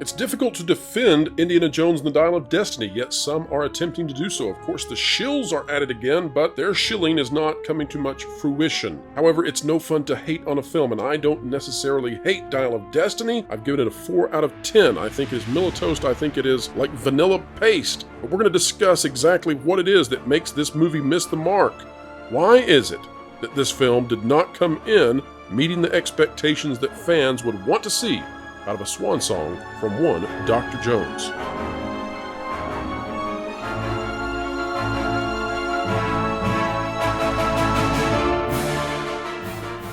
It's difficult to defend Indiana Jones and the Dial of Destiny, yet some are attempting to do so. Of course, the shills are at it again, but their shilling is not coming to much fruition. However, it's no fun to hate on a film, and I don't necessarily hate Dial of Destiny. I've given it a 4 out of 10. I think it is milquetoast. I think it is like vanilla paste. But we're going to discuss exactly what it is that makes this movie miss the mark. Why is it that this film did not come in meeting the expectations that fans would want to see out of a swan song from one Dr. Jones?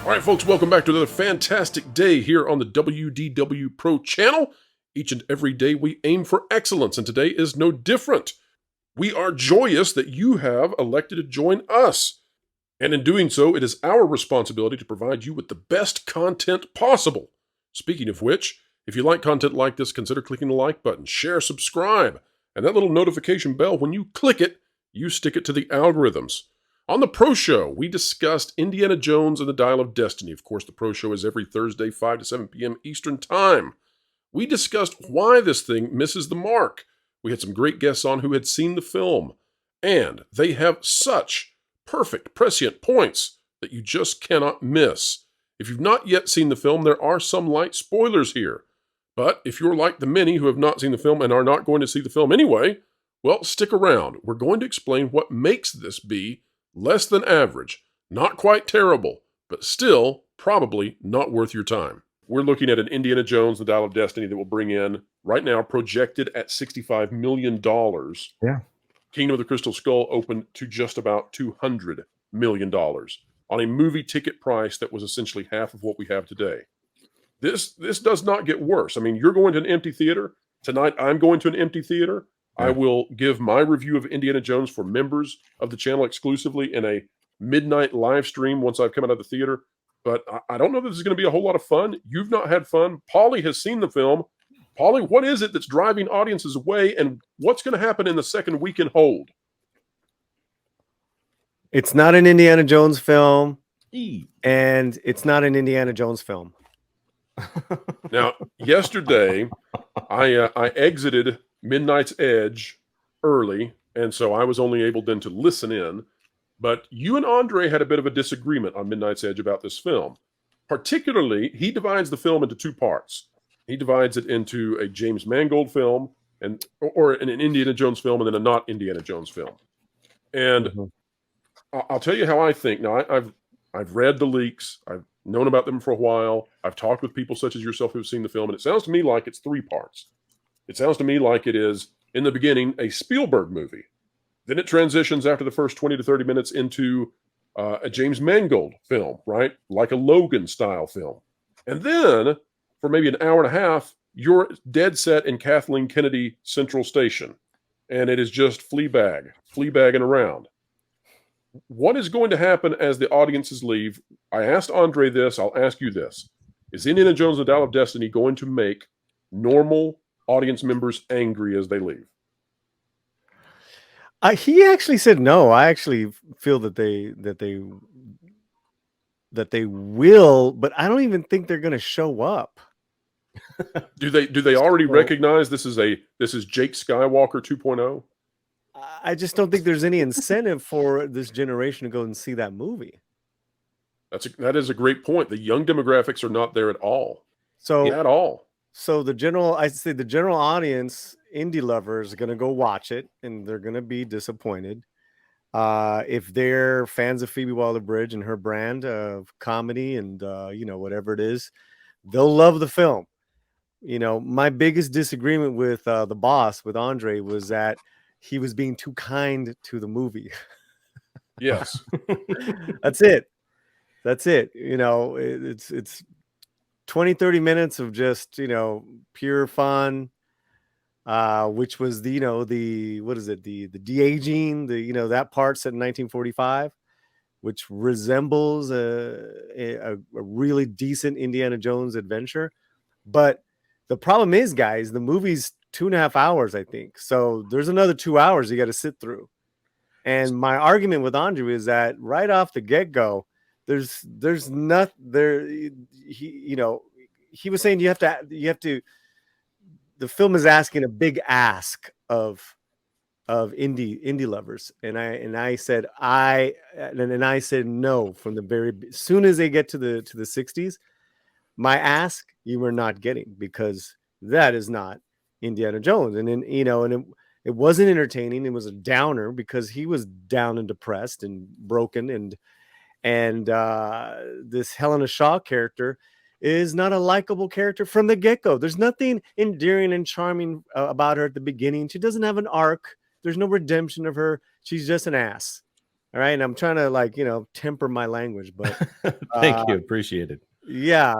All right, folks, welcome back to another fantastic day here on the WDW Pro Channel. Each and every day we aim for excellence, and today is no different. We are joyous that you have elected to join us. And in doing so, it is our responsibility to provide you with the best content possible. Speaking of which, if you like content like this, consider clicking the like button, share, subscribe, and that little notification bell, when you click it, you stick it to the algorithms. On the Pro Show, we discussed Indiana Jones and the Dial of Destiny. Of course, the Pro Show is every Thursday, 5 to 7 p.m. Eastern Time. We discussed why this thing misses the mark. We had some great guests on who had seen the film, and they have such perfect, prescient points that you just cannot miss. If you've not yet seen the film, there are some light spoilers here. But if you're like the many who have not seen the film and are not going to see the film anyway, well, stick around. We're going to explain what makes this be less than average, not quite terrible, but still probably not worth your time. We're looking at an Indiana Jones, the Dial of Destiny, that will bring in, right now, projected at $65 million. Yeah. Kingdom of the Crystal Skull opened to just about $200 million on a movie ticket price that was essentially half of what we have today. This does not get worse. I mean, you're going to an empty theater. Tonight, I'm going to an empty theater. Yeah. I will give my review of Indiana Jones for members of the channel exclusively in a midnight live stream once I've come out of the theater. But I don't know that this is going to be a whole lot of fun. You've not had fun. Polly has seen the film. Polly, what is it that's driving audiences away, and what's going to happen in the second weekend hold? It's not an Indiana Jones film, and it's not an Indiana Jones film. Now, yesterday, I exited Midnight's Edge early, and so I was only able then to listen in. But you and Andre had a bit of a disagreement on Midnight's Edge about this film. Particularly, he divides the film into two parts. He divides it into a James Mangold film or an Indiana Jones film and then a not Indiana Jones film. And I'll tell you how I think. Now, I've read the leaks. I've known about them for a while. I've talked with people such as yourself who've seen the film, and it sounds to me like it's three parts. It sounds to me like it is, in the beginning, a Spielberg movie. Then it transitions after the first 20 to 30 minutes into a James Mangold film, right? Like a Logan-style film. And then, for maybe an hour and a half, you're dead set in Kathleen Kennedy Central Station. And it is just fleabagging around. What is going to happen as the audiences leave? I asked Andre this. I'll ask you this. Is Indiana Jones and the Dial of Destiny going to make normal audience members angry as they leave? He actually said no. I actually feel that they will, but I don't even think they're going to show up. Do they already recognize this is Jake Skywalker 2.0? I just don't think there's any incentive for this generation to go and see that movie. That is a great point. The young demographics are not there at all. So the general audience, indie lovers, are going to go watch it, and they're going to be disappointed. If they're fans of Phoebe Waller-Bridge and her brand of comedy and whatever it is, they'll love the film. My biggest disagreement with the boss, with Andre, was that he was being too kind to the movie. Yes. That's it. It's 20, 30 minutes of just, pure fun, which was the de-aging, that part set in 1945, which resembles a really decent Indiana Jones adventure. But the problem is, guys, the movie's 2.5 hours, I think. So there's another 2 hours you got to sit through. And my argument with Andrew is that right off the get-go, there's not there. He was saying you have to the film is asking a big ask of indie lovers, and I said no from the very soon as they get to the 60s. My ask you were not getting, because that is not Indiana Jones. And then, it wasn't entertaining. It was a downer because he was down and depressed and broken, and this Helena Shaw character is not a likable character from the get-go. There's nothing endearing and charming about her at the beginning. She doesn't have an arc. There's no redemption of her. She's just an ass. All right. And I'm trying to temper my language, but thank you. Appreciate it. Yeah.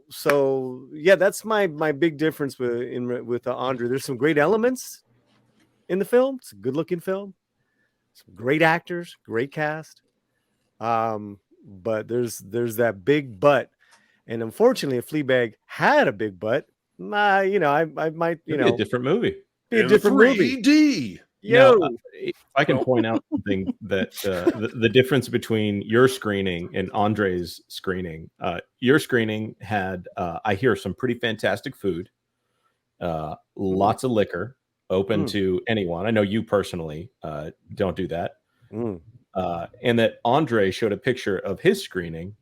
So yeah, that's my big difference with Andre. There's some great elements in the film. It's a good looking film. Some great actors, great cast. But there's that big but. And unfortunately, if Fleabag had a big butt, I might, It'd be a different movie. Be a different movie. 3D. If I can point out something that the difference between your screening and Andre's screening, your screening had, I hear, some pretty fantastic food, lots of liquor, open to anyone. I know you personally don't do that. And that Andre showed a picture of his screening,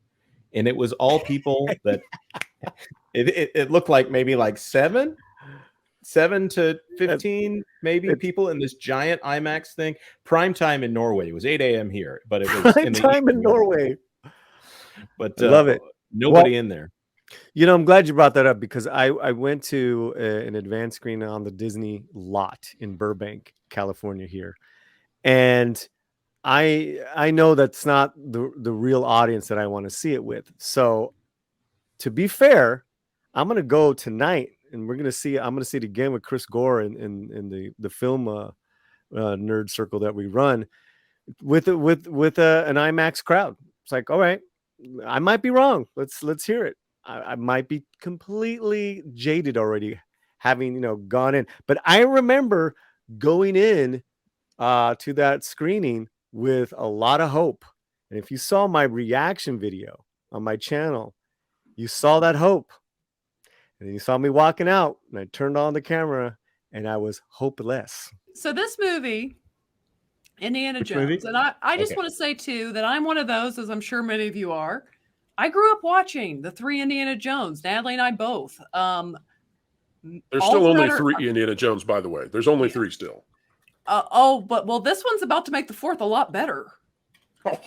and it was all people that it looked like maybe like 7 to 15 maybe people in this giant IMAX thing. Prime time in Norway. It was 8 a.m. here, but it was prime time in Norway. But love it. Nobody in there. I'm glad you brought that up, because I went to an advanced screening on the Disney lot in Burbank, California here, and I know that's not the real audience that I want to see it with. So to be fair, I'm going to go tonight, and I'm going to see it again with Chris Gore in the film nerd circle that we run with an IMAX crowd. It's like, all right, I might be wrong. Let's hear it. I might be completely jaded already, having gone in. But I remember going in to that screening with a lot of hope. And if you saw my reaction video on my channel, you saw that hope. And then you saw me walking out, and I turned on the camera, and I was hopeless. So this movie, Indiana Jones, and I just want to say too that I'm one of those, as I'm sure many of you are. I grew up watching the 3 Indiana Jones. Natalie and I both. There's still only 3 Indiana Jones, by the way. There's only 3 still. But this one's about to make the 4th a lot better. Come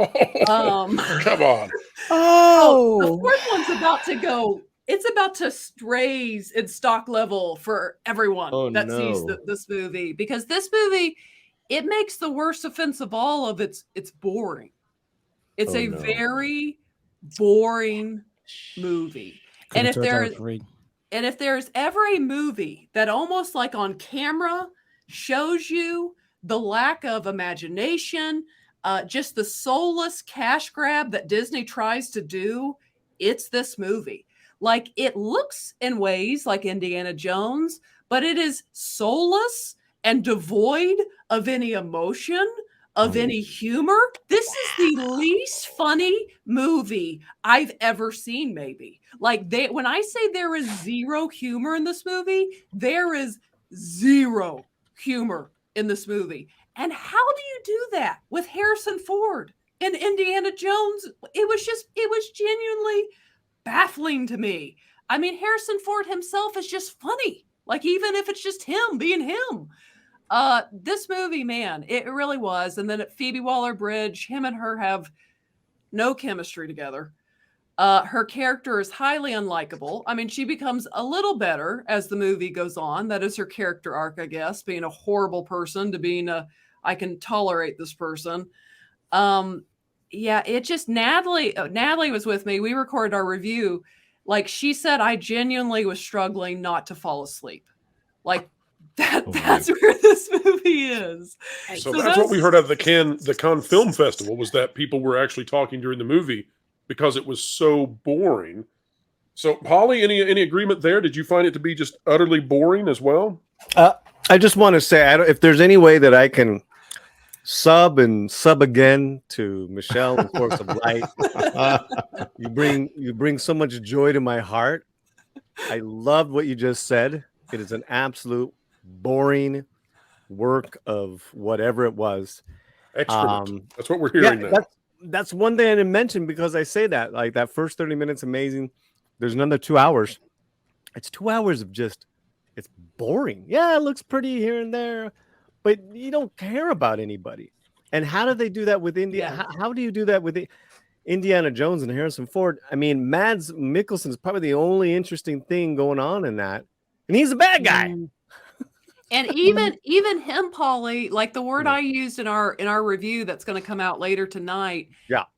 on. The 4th one's about to go. It's about to raise its stock level for everyone that sees this movie, because this movie, it makes the worst offense of all of it's boring. It's a very boring movie. And if there's ever a movie that almost like on camera shows you the lack of imagination, just the soulless cash grab that Disney tries to do, it's this movie. Like, it looks in ways like Indiana Jones, but it is soulless and devoid of any emotion, of any humor. This is the least funny movie I've ever seen, maybe. Like, when I say there is zero humor in this movie, there is zero humor in this movie. And how do you do that with Harrison Ford in Indiana Jones? It was genuinely baffling to me. I mean, Harrison Ford himself is just funny. Like, even if it's just him being him. This movie, man, it really was. And then at Phoebe Waller-Bridge, him and her have no chemistry together. Her character is highly unlikable. I mean, she becomes a little better as the movie goes on. That is her character arc, I guess, being a horrible person to being I can tolerate this person. Yeah, it just, Natalie was with me. We recorded our review. Like, she said, I genuinely was struggling not to fall asleep. Like, that's where this movie is. So that's what we heard at the Cannes Film Festival, was that people were actually talking during the movie because it was so boring. So, Holly, any agreement there? Did you find it to be just utterly boring as well? I just want to say, if there's any way that I can sub again to Michelle in Force of Light, you bring so much joy to my heart. I loved what you just said. It is an absolute boring work of whatever it was. Excellent. That's what we're hearing now. That's one thing I didn't mention because I say that. Like that first 30 minutes, amazing. There's another 2 hours. It's 2 hours of just, it's boring. Yeah, it looks pretty here and there, but you don't care about anybody. And how do they do that with India? Yeah. How do you do that with Indiana Jones and Harrison Ford? I mean, Mads Mikkelsen is probably the only interesting thing going on in that, and he's a bad guy. And even him, Polly, like the word I used in our review that's going to come out later tonight,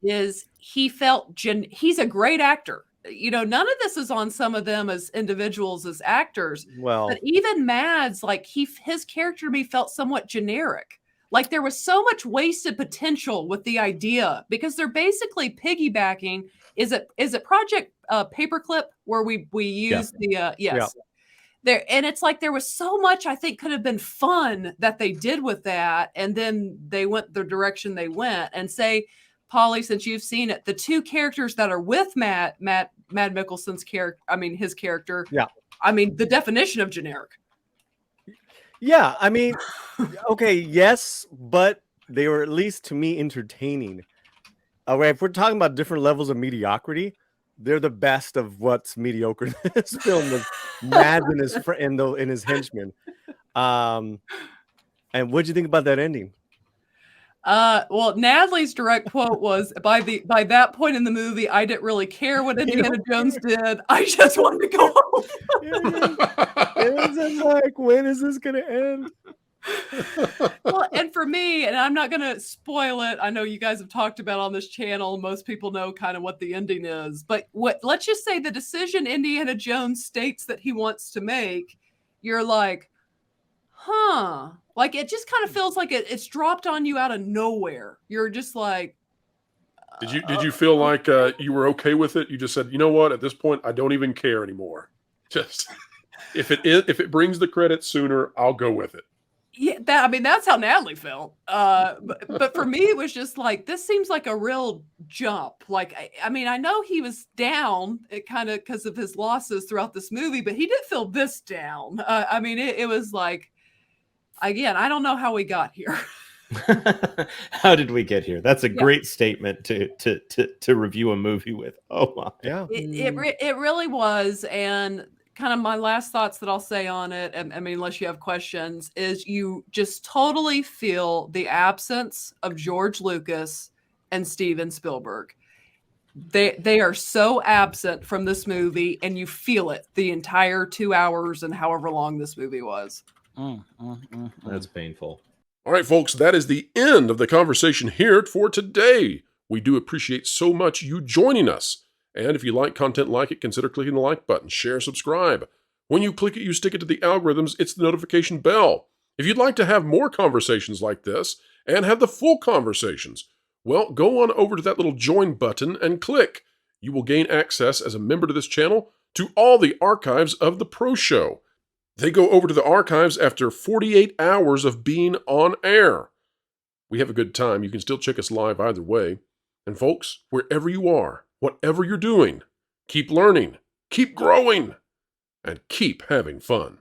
is he felt he's a great actor. You know, none of this is on some of them as individuals, as actors. Well, but even Mads, like his character to me felt somewhat generic. Like there was so much wasted potential with the idea because they're basically piggybacking. Is it Project Paperclip where we use the yes. There, and it's like there was so much I think could have been fun that they did with that, and then they went the direction they went. And say, Polly, since you've seen it, the two characters that are with Mad Mikkelsen's character, I mean his character, I mean the definition of generic. Yeah, I mean, okay, yes, but they were at least to me entertaining. If we're talking about different levels of mediocrity, they're the best of what's mediocre. This film was Mads and his friend and his henchmen. And what'd you think about that ending? Well, Natalie's direct quote was, by that point in the movie, I didn't really care what Indiana Jones did. I just wanted to go home. It was just like, when is this gonna end? Well, and for me, and I'm not going to spoil it. I know you guys have talked about on this channel. Most people know kind of what the ending is, but let's just say the decision Indiana Jones states that he wants to make, you're like, huh? Like it just kind of feels like it's dropped on you out of nowhere. You're just like, did you feel like you were okay with it? You just said, you know what? At this point, I don't even care anymore. Just if it brings the credit sooner, I'll go with it. Yeah, that's how Natalie felt. But for me, it was just like, this seems like a real jump. Like, I mean, I know he was down kind of because of his losses throughout this movie, but he didn't feel this down. I mean, it was like, again, I don't know how we got here. How did we get here? That's a great statement to review a movie with. Oh my. Yeah. It really was. And kind of my last thoughts that I'll say on it, and I mean, unless you have questions, is you just totally feel the absence of George Lucas and Steven Spielberg. They are so absent from this movie, and you feel it the entire 2 hours and however long this movie was. That's painful. All right, folks, that is the end of the conversation here for today. We do appreciate so much you joining us. And if you like content like it, consider clicking the like button, share, subscribe. When you click it, you stick it to the algorithms. It's the notification bell. If you'd like to have more conversations like this and have the full conversations, well, go on over to that little join button and click. You will gain access as a member to this channel to all the archives of the Pro Show. They go over to the archives after 48 hours of being on air. We have a good time. You can still check us live either way. And folks, wherever you are, whatever you're doing, keep learning, keep growing, and keep having fun.